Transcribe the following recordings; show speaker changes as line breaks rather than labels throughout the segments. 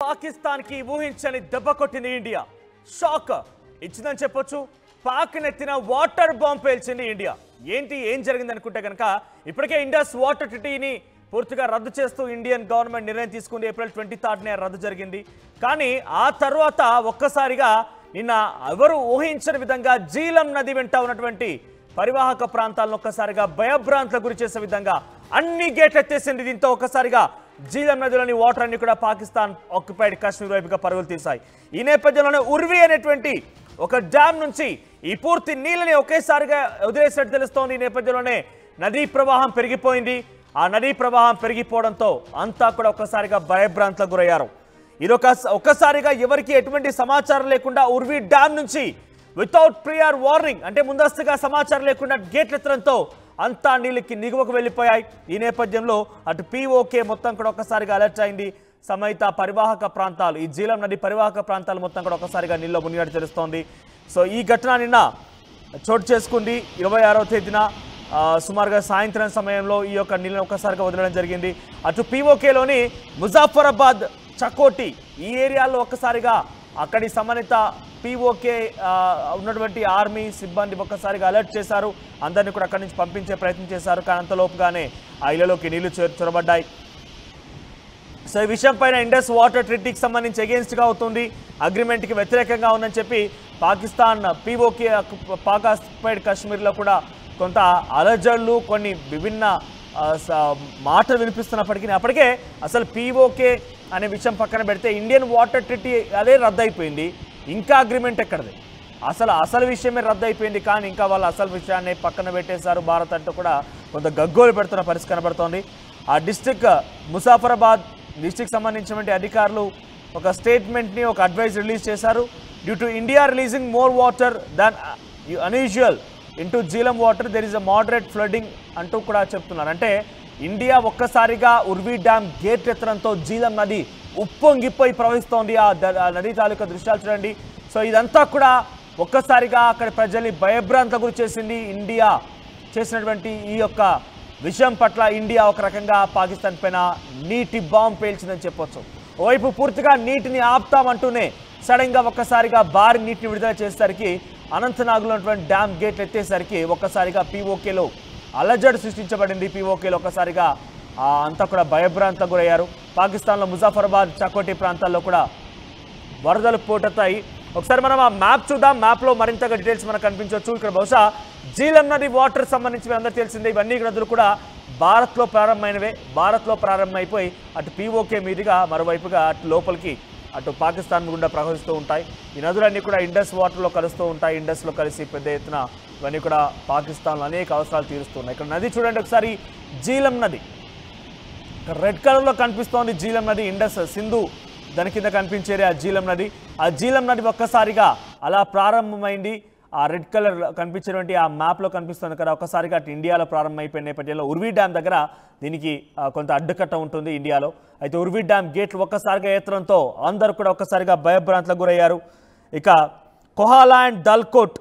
పాకిస్తాన్ కి ఊహించని దెబ్బ కొట్టింది ఇండియా. షాక్ ఇచ్చిందని చెప్పొచ్చు. పాక్ నెత్తిన వాటర్ బాంబ్ పేల్చింది ఇండియా. ఏం జరిగింది అనుకుంటే కనుక ఇప్పటికే ఇండస్ వాటర్ ట్రీటీని పూర్తిగా రద్దు చేస్తూ ఇండియన్ గవర్నమెంట్ నిర్ణయం తీసుకుంది. ఏప్రిల్ 23నే రద్దు జరిగింది. కానీ ఆ తర్వాత ఒక్కసారిగా నిన్న ఎవరు ఊహించని విధంగా జీలం నది వెంట ఉన్నటువంటి పరివాహక ప్రాంతాలను ఒక్కసారిగా భయభ్రాంతులకు గురి చేసే విధంగా అన్ని గేట్లు ఎత్తేసింది. దీంతో ఒక్కసారిగా జీలం నదిలోని వాటర్ అన్ని కూడా పాకిస్తాన్ ఆక్యుపైడ్ కాశ్మీర్ వైపుగా పరుగులు తీశాయి. ఈ నేపథ్యంలోనే ఉర్వి అనేటువంటి ఒక డ్యామ్ నుంచి ఈ పూర్తి నీళ్ళని ఒకేసారిగా వదిలేసినట్టు తెలుస్తోంది. ఈ నేపథ్యంలోనే నదీ ప్రవాహం పెరిగిపోయింది. ఆ నదీ ప్రవాహం పెరిగిపోవడంతో అంతా కూడా ఒక్కసారిగా భయభ్రాంతులకు గురయ్యారు. ఇదొక ఒక్కసారిగా ఎవరికి ఎటువంటి సమాచారం లేకుండా ఉర్వి డ్యామ్ నుంచి వితౌట్ ప్రియర్ వార్నింగ్ అంటే ముందస్తుగా సమాచారం లేకుండా గేట్లు ఎత్తడంతో అంతా నీళ్ళకి నిగువకు వెళ్ళిపోయాయి. ఈ నేపథ్యంలో అటు పీఓకే మొత్తం కూడా ఒక్కసారిగా అలర్ట్ అయింది. సమేత పరివాహక ప్రాంతాలు ఈ జీలం నది పరివాహక ప్రాంతాలు మొత్తం కూడా ఒక్కసారిగా నీళ్ళలో మునిగినట్టు తెలుస్తోంది. సో ఈ ఘటన నిన్న చోటు చేసుకుంది. 26వ తేదీన సుమారుగా సాయంత్రం సమయంలో ఈ యొక్క నీళ్ళని ఒక్కసారిగా వదలడం జరిగింది. అటు పీఓకేలోని ముజాఫరాబాద్ చకోటి ఈ ఏరియాలో ఒక్కసారిగా అక్కడి సంబంధిత పీఓకే ఉన్నటువంటి ఆర్మీ సిబ్బంది ఒక్కసారిగా అలర్ట్ చేశారు. అందరినీ కూడా అక్కడి నుంచి పంపించే ప్రయత్నం చేశారు. కానీ అంతలోపుగానే ఆ ఇళ్లలోకి నీళ్లు చొరబడ్డాయి. సో ఈ విషయం పైన ఇండస్ వాటర్ ట్రీటీకి సంబంధించి అగేన్స్ట్గా అవుతుంది, అగ్రిమెంట్కి వ్యతిరేకంగా ఉందని చెప్పి పాకిస్తాన్ పీఓకే పాక్ ఆక్యుపైడ్ కాశ్మీర్లో కూడా కొంత అలజడులు కొన్ని విభిన్న మాటలు వినిపిస్తున్నప్పటికీ అప్పటికే అసలు పీఓకే అనే విషయం పక్కన పెడితే ఇండియన్ వాటర్ ట్రీటీ అదే రద్దయిపోయింది. ఇంకా అగ్రిమెంట్ ఎక్కడది? అసలు విషయమే రద్దయిపోయింది. కానీ ఇంకా వాళ్ళు అసలు విషయాన్ని పక్కన పెట్టేశారు. భారత్ అంటూ కూడా కొంత గగ్గోలు పెడుతున్న పరిస్థితి కనబడుతోంది. ఆ డిస్ట్రిక్ట్ ముజాఫరాబాద్ డిస్ట్రిక్ట్ సంబంధించినటువంటి అధికారులు ఒక స్టేట్మెంట్ని ఒక అడ్వైజ్ రిలీజ్ చేశారు. Due to India releasing more water than unusual into Jhelum water there is a moderate flooding అంటూ కూడా చెప్తున్నారు. అంటే ఇండియా ఒక్కసారిగా ఉర్వి డ్యామ్ గేట్ ఎత్తడంతో జీలం నది ఉప్పొంగిపోయి ప్రవహిస్తోంది. ఆ నది తాలూకా దృశ్యాలు చూడండి. సో ఇదంతా కూడా ఒక్కసారిగా అక్కడ ప్రజల్ని భయభ్రాంతులకు గురి చేసింది. ఇండియా చేసినటువంటి ఈ యొక్క విషయం పట్ల ఇండియా ఒక రకంగా పాకిస్తాన్ పైన నీటి బాంబు పేల్చిందని చెప్పొచ్చు. ఓవైపు పూర్తిగా నీటిని ఆపుతామంటూనే సడన్గా ఒక్కసారిగా భారీ నీటిని విడుదల చేసేసరికి అనంతనాగ్లో ఉన్నటువంటి డ్యామ్ గేట్లు ఎత్తేసరికి ఒక్కసారిగా పీఓకేలో అలజడి సృష్టించబడింది. పీఓకేలో ఒక్కసారిగా అంతా కూడా భయభ్రాంతులకు గురయ్యారు. పాకిస్తాన్లో ముజాఫరాబాద్ చకోటి ప్రాంతాల్లో కూడా వరదలు పోటెత్తాయి. ఒకసారి మనం ఆ మ్యాప్ చూద్దాం. మ్యాప్లో మరింతగా డీటెయిల్స్ మనకు కనిపించవచ్చు. ఇక్కడ బహుశా జీలం నది వాటర్ సంబంధించి అందరూ తెలిసిందే. ఇవన్నీ నదులు కూడా భారత్లో ప్రారంభమైనవే. భారత్లో ప్రారంభమైపోయి అటు పీఓకే మీదుగా మరోవైపుగా అటు లోపలికి అటు పాకిస్తాన్ గుండా ప్రవహిస్తూ ఉంటాయి. ఈ నదులన్నీ కూడా ఇండస్ వాటర్లో కలుస్తూ ఉంటాయి. ఇండస్లో కలిసి పెద్ద ఎత్తున ఇవన్నీ కూడా పాకిస్తాన్లో అనేక అవసరాలు తీరుస్తున్నాయి. ఇక్కడ నది చూడండి ఒకసారి, జీలం నది రెడ్ కలర్లో కనిపిస్తోంది. జీలం నది ఇండస్ సింధు దాని కింద కనిపించేది ఆ జీలం నది. ఆ జీలం నది ఒక్కసారిగా అలా ప్రారంభమైంది. ఆ రెడ్ కలర్ కనిపించేటువంటి ఆ మ్యాప్లో కనిపిస్తుంది కదా, ఒక్కసారిగా అటు ఇండియాలో ప్రారంభమైపోయిన నేపథ్యంలో ఉర్వి డ్యామ్ దగ్గర దీనికి కొంత అడ్డుకట్ట ఉంటుంది ఇండియాలో. అయితే ఉర్వి డ్యామ్ గేట్లు ఒక్కసారిగా ఎత్తడంతో అందరూ కూడా ఒక్కసారిగా భయభ్రాంతులకు గురయ్యారు. ఇక కొహాలా అండ్ దల్కోట్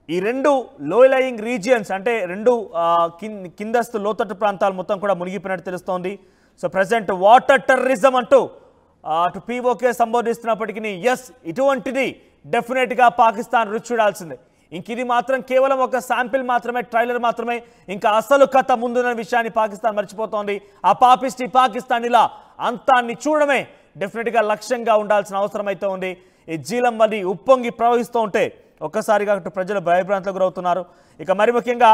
ఈ రెండు లోయలయింగ్ రీజియన్స్ అంటే రెండు కిందస్తు లోతట్టు ప్రాంతాలు మొత్తం కూడా మునిగిపోయినట్టు తెలుస్తోంది. సో ప్రజెంట్ వాటర్ టెర్రరిజం అంటూ అటు పీఓకే సంబోధిస్తున్నప్పటికీ ఎస్ ఇటువంటిది డెఫినెట్గా పాకిస్తాన్ రుచి చూడాల్సిందే. ఇంక ఇది మాత్రం కేవలం ఒక శాంపిల్ మాత్రమే, ట్రైలర్ మాత్రమే. ఇంకా అసలు కథ ముందున్న విషయాన్ని పాకిస్తాన్ మర్చిపోతోంది. ఆ పాపిస్టి పాకిస్తాన్ ఇలా అంతాన్ని చూడమే డెఫినెట్గా లక్ష్యంగా ఉండాల్సిన అవసరం అయితే ఉంది. ఈ జీలం నది ఉప్పొంగి ప్రవహిస్తూ ఉంటే ఒక్కసారిగా అటు ప్రజలు భయభ్రాంతులకు గురవుతున్నారు. ఇక మరి ముఖ్యంగా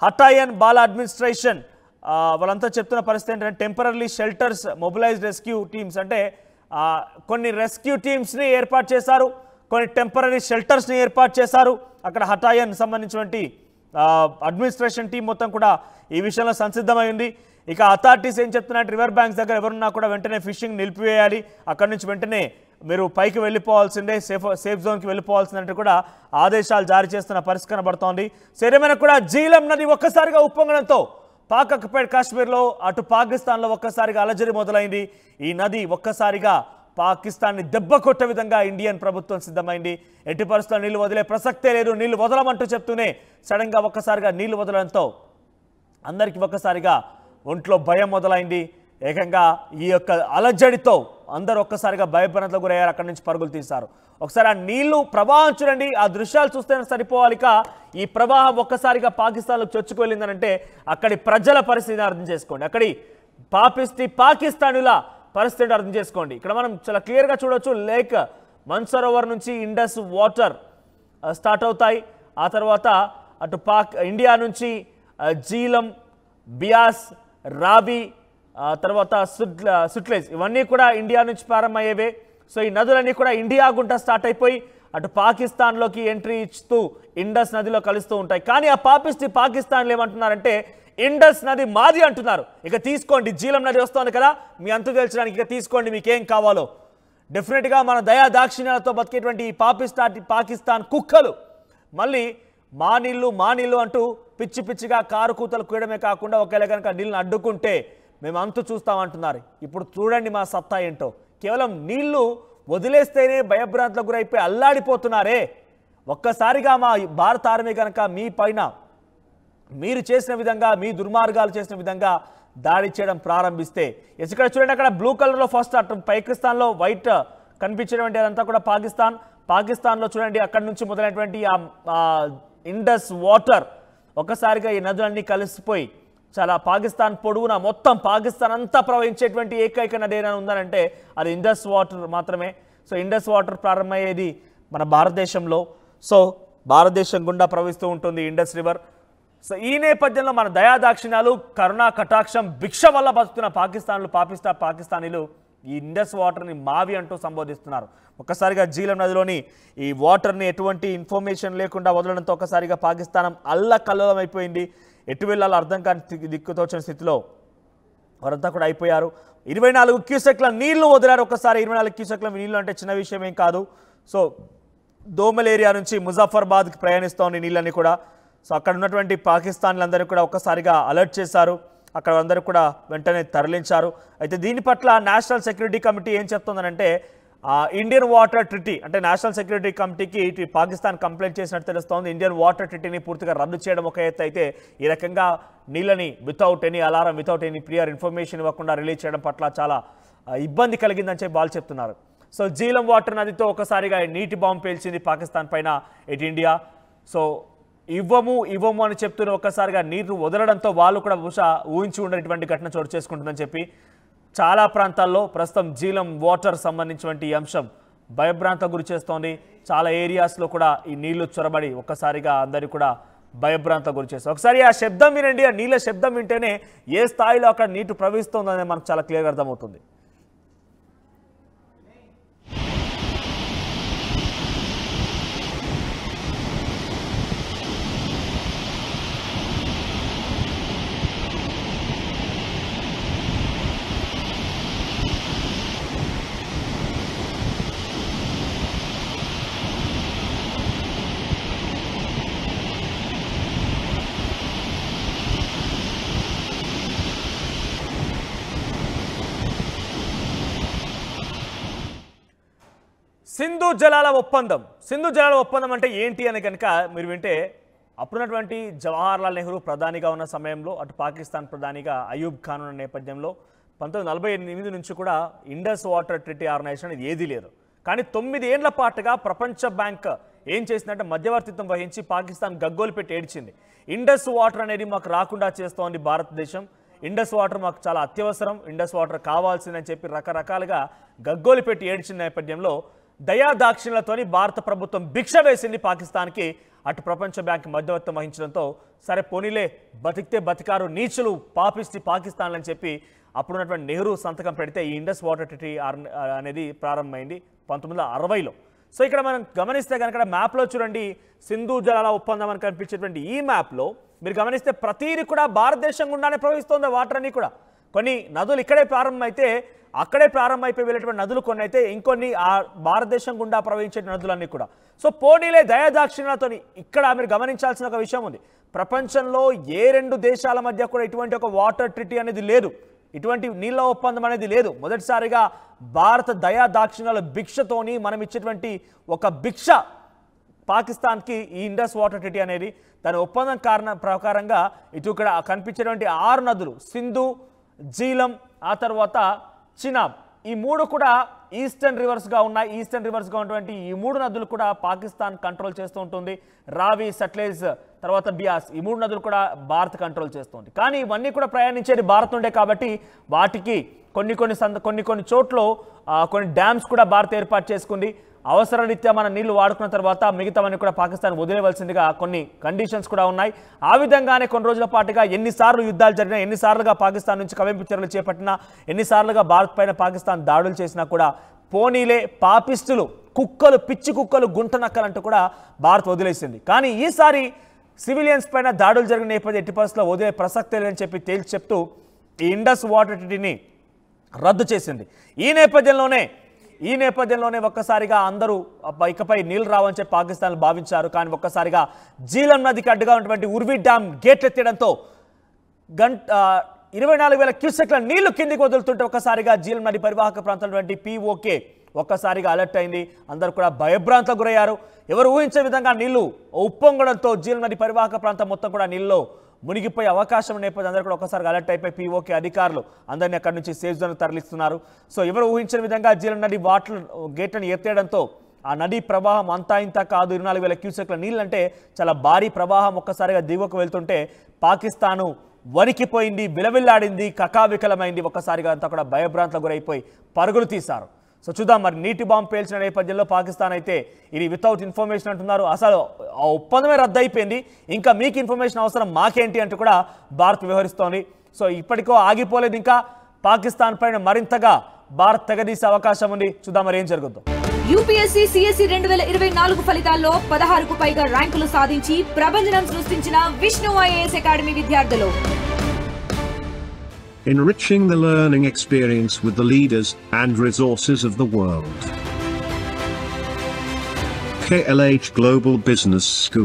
హటాయన్ బాలా అడ్మినిస్ట్రేషన్ వాళ్ళంతా చెప్తున్న పరిస్థితి ఏంటంటే temporary shelters mobilised rescue teams అంటే కొన్ని రెస్క్యూ టీమ్స్ని ఏర్పాటు చేశారు, కొన్ని టెంపరరీ షెల్టర్స్ని ఏర్పాటు చేశారు. అక్కడ హటాయన్ సంబంధించినటువంటి అడ్మినిస్ట్రేషన్ టీం మొత్తం కూడా ఈ విషయంలో సంసిద్ధమై ఉంది. ఇక అథారిటీస్ ఏం చెప్తున్నారంటే రివర్ బ్యాంక్స్ దగ్గర ఎవరున్నా కూడా వెంటనే ఫిషింగ్ నిలిపివేయాలి, అక్కడి నుంచి వెంటనే మీరు పైకి వెళ్ళిపోవాల్సిందే, సేఫ్ జోన్కి వెళ్ళిపోవాల్సిందంటే కూడా ఆదేశాలు జారీ చేస్తున్న పరిస్థితి కనబడుతోంది. సరేమైనా కూడా జీలం నది ఒక్కసారిగా ఉప్పొంగడంతో పాక్ ఆక్యుపైడ్ కాశ్మీర్లో అటు పాకిస్తాన్లో ఒక్కసారిగా అలజడి మొదలైంది. ఈ నది ఒక్కసారిగా పాకిస్తాన్ని దెబ్బ కొట్టే విధంగా ఇండియన్ ప్రభుత్వం సిద్ధమైంది. ఎట్టి పరిస్థితుల్లో నీళ్లు వదిలే ప్రసక్తే లేదు, నీళ్లు వదలమంటూ చెప్తూనే సడన్గా ఒక్కసారిగా నీళ్లు వదలడంతో అందరికీ ఒక్కసారిగా ఒంట్లో భయం మొదలైంది. ఏకంగా ఈ యొక్క అలజడితో అందరూ ఒక్కసారిగా భయభ్రాంతులకు గురయ్యారు, అక్కడి నుంచి పరుగులు తీశారు. ఒకసారి ఆ నీళ్లు ప్రవాహం చూడండి, ఆ దృశ్యాలు చూస్తే సరిపోవాలిక. ఈ ప్రవాహం ఒక్కసారిగా పాకిస్తాన్లో చొచ్చుకు వెళ్ళిందనంటే అక్కడి ప్రజల పరిస్థితిని అర్థం చేసుకోండి, అక్కడి పాకిస్తానుల పరిస్థితిని అర్థం చేసుకోండి. ఇక్కడ మనం చాలా క్లియర్గా చూడొచ్చు, లేక్ మన్సరోవర్ నుంచి ఇండస్ వాటర్ స్టార్ట్ అవుతాయి. ఆ తర్వాత అటు ఇండియా నుంచి జీలం, బియాస్, రావి, తర్వాత సుట్లెజ్ ఇవన్నీ కూడా ఇండియా నుంచి ప్రారంభమయ్యేవే. సో ఈ నదులన్నీ కూడా ఇండియా గుంట స్టార్ట్ అయిపోయి అటు పాకిస్తాన్లోకి ఎంట్రీ ఇస్తూ ఇండస్ నదిలో కలుస్తూ ఉంటాయి. కానీ ఆ పాకిస్తాన్లు ఏమంటున్నారంటే ఇండస్ నది మాది అంటున్నారు. ఇక తీసుకోండి, జీలం నది వస్తుంది కదా మీ అంతు తెలుసడానికి, ఇక తీసుకోండి మీకేం కావాలో. డెఫినెట్గా మన దయా దాక్షిణ్యాలతో బతికేటువంటి ఈ పాకిస్తాన్ కుక్కలు మళ్ళీ మా నీళ్ళు అంటూ పిచ్చి పిచ్చిగా కారు కూతలు కూయడమే కాకుండా ఒకవేళ కనుక నీళ్ళని అడ్డుకుంటే మేము అంతు చూస్తామంటున్నారు. ఇప్పుడు చూడండి మా సత్తా ఏంటో. కేవలం నీళ్లు వదిలేస్తేనే భయభ్రాంతులకు గురైపోయి అల్లాడిపోతున్నారే. ఒక్కసారిగా మా భారత ఆర్మీ కనుక మీ పైన మీరు చేసిన విధంగా, మీ దుర్మార్గాలు చేసిన విధంగా దాడి చేయడం ప్రారంభిస్తే, ఇక్కడ చూడండి అక్కడ బ్లూ కలర్లో ఫస్ట్ అటు పాకిస్తాన్లో వైట్ కనిపించేటువంటి అదంతా కూడా పాకిస్తాన్లో చూడండి అక్కడి నుంచి మొదలైనటువంటి ఇండస్ వాటర్ ఒక్కసారిగా ఈ నదులన్నీ కలిసిపోయి చాలా పాకిస్తాన్ పొడవునా మొత్తం పాకిస్తాన్ అంతా ప్రవహించేటువంటి ఏకైక నది ఏదైనా ఉందనంటే అది ఇండస్ వాటర్ మాత్రమే. సో ఇండస్ వాటర్ ప్రారంభమయ్యేది మన భారతదేశంలో. సో భారతదేశం గుండా ప్రవహిస్తూ ఉంటుంది ఇండస్ రివర్. సో ఈ నేపథ్యంలో మన దయాదాక్షిణ్యాలు, కరుణా కటాక్షం, భిక్ష వల్ల బతుకుతున్న పాకిస్తానీలు ఈ ఇండస్ వాటర్ని మావి అంటూ సంబోధిస్తున్నారు. ఒక్కసారిగా జీలం నదిలోని ఈ వాటర్ని ఎటువంటి ఇన్ఫర్మేషన్ లేకుండా వదలడంతో ఒక్కసారిగా పాకిస్తాన్ అల్లకల్లోలం అయిపోయింది. ఎటు వెళ్ళాలో అర్థం కాని దిక్కుతోచిన స్థితిలో వారంతా కూడా అయిపోయారు. 24 క్యూసెక్ల నీళ్లు వదిలారు. ఒక్కసారి 24 క్యూసెక్ల నీళ్లు అంటే చిన్న విషయం ఏం కాదు. సో దోమల్ ఏరియా నుంచి ముజఫర్బాద్కి ప్రయాణిస్తోంది నీళ్ళని కూడా. సో అక్కడ ఉన్నటువంటి పాకిస్తాన్లందరినీ కూడా ఒక్కసారిగా అలర్ట్ చేశారు, అక్కడ అందరూ కూడా వెంటనే తరలించారు. అయితే దీని పట్ల నేషనల్ సెక్యూరిటీ కమిటీ ఏం చెప్తుందనంటే ఇండియన్ వాటర్ ట్రిటీ అంటే నేషనల్ సెక్యూరిటీ కమిటీకి ఇటు పాకిస్తాన్ కంప్లైంట్ చేసినట్టు తెలుస్తోంది. ఇండియన్ వాటర్ ట్రిటీని పూర్తిగా రద్దు చేయడం ఒక ఎత్తు అయితే, ఈ రకంగా నీళ్ళని without any alarm, without any prior information ఇవ్వకుండా రిలీజ్ చేయడం పట్ల చాలా ఇబ్బంది కలిగిందని చెప్పి వాళ్ళు చెప్తున్నారు. సో జీలం వాటర్ నదితో ఒకసారిగా నీటి బాంబు పేల్చింది పాకిస్తాన్ పైన ఇటు ఇండియా. సో ఇవ్వము అని చెప్తున్న ఒక్కసారిగా నీరు వదలడంతో వాళ్ళు కూడా బహుశా ఊహించి ఉండేటువంటి ఘటన చోటు చేసుకుంటుందని చెప్పి చాలా ప్రాంతాల్లో ప్రస్తుతం జీలం వాటర్ సంబంధించినటువంటి ఈ అంశం భయభ్రాంతకు గురి చేస్తోంది. చాలా ఏరియాస్లో కూడా ఈ నీళ్లు చొరబడి ఒక్కసారిగా అందరికీ కూడా భయభ్రాంతకు గురి చేస్తుంది. ఒకసారి ఆ శబ్దం వినండి, ఆ నీళ్ళ శబ్దం వింటేనే ఏ స్థాయిలో అక్కడ నీరు ప్రవహిస్తుందనేది మనకు చాలా క్లియర్గా అర్థమవుతుంది. సింధు జలాల ఒప్పందం అంటే ఏంటి అని కనుక మీరు వింటే, అప్పుడున్నటువంటి జవహర్లాల్ నెహ్రూ ప్రధానిగా ఉన్న సమయంలో, అటు పాకిస్తాన్ ప్రధానిగా అయూబ్ ఖాన్ ఉన్న నేపథ్యంలో 1948 నుంచి కూడా ఇండస్ వాటర్ ట్రిటీ ఆర్గనైజేషన్ ఇది ఏదీ లేదు. కానీ 9 ఏళ్ల పాటుగా ప్రపంచ బ్యాంక్ ఏం చేసిందంటే మధ్యవర్తిత్వం వహించి పాకిస్తాన్ గగ్గోలు పెట్టి ఏడ్చింది. ఇండస్ వాటర్ అనేది మాకు రాకుండా చేస్తోంది భారతదేశం, ఇండస్ వాటర్ మాకు చాలా అత్యవసరం, ఇండస్ వాటర్ కావాల్సిందని చెప్పి రకరకాలుగా గగ్గోలు పెట్టి ఏడ్చిన నేపథ్యంలో దయాదాక్షిణ్యాలతోని భారత ప్రభుత్వం భిక్ష వేసింది పాకిస్తాన్కి. అటు ప్రపంచ బ్యాంక్ మధ్యవర్తం వహించడంతో సరే పోనీలే బతికితే బతికారు నీచులు పాకిస్తాన్ అని చెప్పి అప్పుడున్నటువంటి నెహ్రూ సంతకం పెడితే ఈ ఇండస్ వాటర్ ట్రిటీ అనేది ప్రారంభమైంది 1960లో. సో ఇక్కడ మనం గమనిస్తే కనుక మ్యాప్లో చూడండి, సింధు జలాల ఒప్పందం అని కనిపించేటువంటి ఈ మ్యాప్లో మీరు గమనిస్తే ప్రతిదీ కూడా భారతదేశం గుండానే ప్రవహిస్తుంది వాటర్ అన్ని కూడా. కొన్ని నదులు ఇక్కడే ప్రారంభమైతే అక్కడే ప్రారంభమైపోయి వెళ్ళేటువంటి నదులు కొన్ని అయితే, ఇంకొన్ని ఆ భారతదేశం గుండా ప్రవహించే నదులన్నీ కూడా. సో పోనీలే దయాదాక్షిణ్యాలతో ఇక్కడ మీరు గమనించాల్సిన ఒక విషయం ఉంది. ప్రపంచంలో ఏ 2 దేశాల మధ్య కూడా ఇటువంటి ఒక వాటర్ ట్రిటీ అనేది లేదు, ఇటువంటి నీళ్ళ ఒప్పందం అనేది లేదు. మొదటిసారిగా భారత దయాదాక్షిణ్యాల భిక్షతోని మనం ఇచ్చేటువంటి ఒక భిక్ష పాకిస్తాన్కి ఈ ఇండస్ వాటర్ ట్రిటీ అనేది. దాని ఒప్పందం ప్రకారంగా ఇటు ఇక్కడ కనిపించేటువంటి 6 నదులు సింధు, జీలం, ఆ తర్వాత చినాబ్. ఈ మూడు కూడా ఈస్టర్న్ రివర్స్గా ఉన్నాయి. ఈస్టర్న్ రివర్స్గా ఉన్నటువంటి ఈ మూడు నదులు కూడా పాకిస్తాన్ కంట్రోల్ చేస్తూ ఉంటుంది. రావి, సట్లెజ్, తర్వాత బియాస్, ఈ మూడు నదులు కూడా భారత్ కంట్రోల్ చేస్తుంది. కానీ ఇవన్నీ కూడా ప్రయాణించేది భారత్ ఉండే కాబట్టి వాటికి కొన్ని చోట్ల కొన్ని డ్యామ్స్ కూడా భారత్ ఏర్పాటు చేసుకుంది. అవసరరీత్యా మన నీళ్లు వాడుకున్న తర్వాత మిగతావన్నీ కూడా పాకిస్తాన్ వదిలేవలసిందిగా కొన్ని కండిషన్స్ కూడా ఉన్నాయి. ఆ విధంగానే కొన్ని రోజుల పాటుగా ఎన్నిసార్లు యుద్ధాలు జరిగినా, ఎన్నిసార్లుగా పాకిస్తాన్ నుంచి కవింపు చర్యలు చేపట్టినా, ఎన్నిసార్లుగా భారత్ పైన పాకిస్తాన్ దాడులు చేసినా కూడా పోనీలే పాపిస్టులు, కుక్కలు, పిచ్చి కుక్కలు, గుంట నక్కలంటూ కూడా భారత్ వదిలేసింది. కానీ ఈసారి సివిలియన్స్ పైన దాడులు జరిగిన నేపథ్యం ఎట్టి పరిస్థితుల్లో వదిలే ప్రసక్తే లేదని చెప్పి తేల్చి చెప్తూ ఈ ఇండస్ వాటర్ ట్రీటీని రద్దు చేసింది. ఈ నేపథ్యంలోనే ఒక్కసారిగా అందరూ ఇకపై నీళ్లు రావని చెప్పి పాకిస్తాన్ భావించారు. కానీ ఒక్కసారిగా జీలం నదికి అడ్డుగా ఉన్నటువంటి ఉర్వి డ్యామ్ గేట్లు ఎత్తడంతో 24,000 క్యూసెక్ల నీళ్లు కిందికి వదులుతుంటే ఒక్కసారిగా జీలం నది పరివాహక ప్రాంతం POK ఒక్కసారిగా అలర్ట్ అయింది. అందరూ కూడా భయభ్రాంతకు గురయ్యారు. ఎవరు ఊహించే విధంగా నీళ్లు ఉప్పొంగడంతో జీలం నది పరివాహక ప్రాంతం మొత్తం కూడా నీళ్ళలో మునిగిపోయే అవకాశం నేపథ్యం అందరూ కూడా ఒకసారి అలర్ట్ అయిపోయి POK అధికారులు అందరినీ అక్కడి నుంచి సేఫ్ జోన్ తరలిస్తున్నారు. సో ఎవరు ఊహించిన విధంగా జీలం నది వాటర్ గేట్లను ఎత్తేయడంతో ఆ నదీ ప్రవాహం అంతా ఇంత కాదు. 24,000 క్యూసెక్ల నీళ్ళు అంటే చాలా భారీ ప్రవాహం ఒక్కసారిగా దిగువకు వెళ్తుంటే పాకిస్తాను వణికిపోయింది, విలవిల్లాడింది, కకావికలమైంది. ఒక్కసారిగా అంతా కూడా భయభ్రాంతలకు గురైపోయి పరుగులు తీశారు. సో చూద్దాం మరి నీటి బాంబు పేల్చిన నేపథ్యంలో పాకిస్తాన్ అయితే ఇది వితౌట్ ఇన్ఫర్మేషన్ అంటున్నారు. అసలు ఆ ఒప్పందమే రద్దు అయిపోయింది, ఇంకా మీకు ఇన్ఫర్మేషన్ అవసరం మాకేంటి అంటూ కూడా భారత్ వ్యవహరిస్తోంది. సో ఇప్పటికో ఆగిపోలేదు, ఇంకా పాకిస్తాన్ పైన మరింతగా భారత్ తెగదీసే అవకాశం ఉంది. చూద్దాం మరి ఏం జరుగుతుందో.
యూపీఎస్సీ CSE 2024 ఫలితాల్లో 16కు పైగా ర్యాంకులు సాధించి ప్రభంజనం సృష్టించిన విష్ణు IAS అకాడమీ విద్యార్థులు.
Enriching the learning experience with the leaders and resources of the world. KLH Global Business School.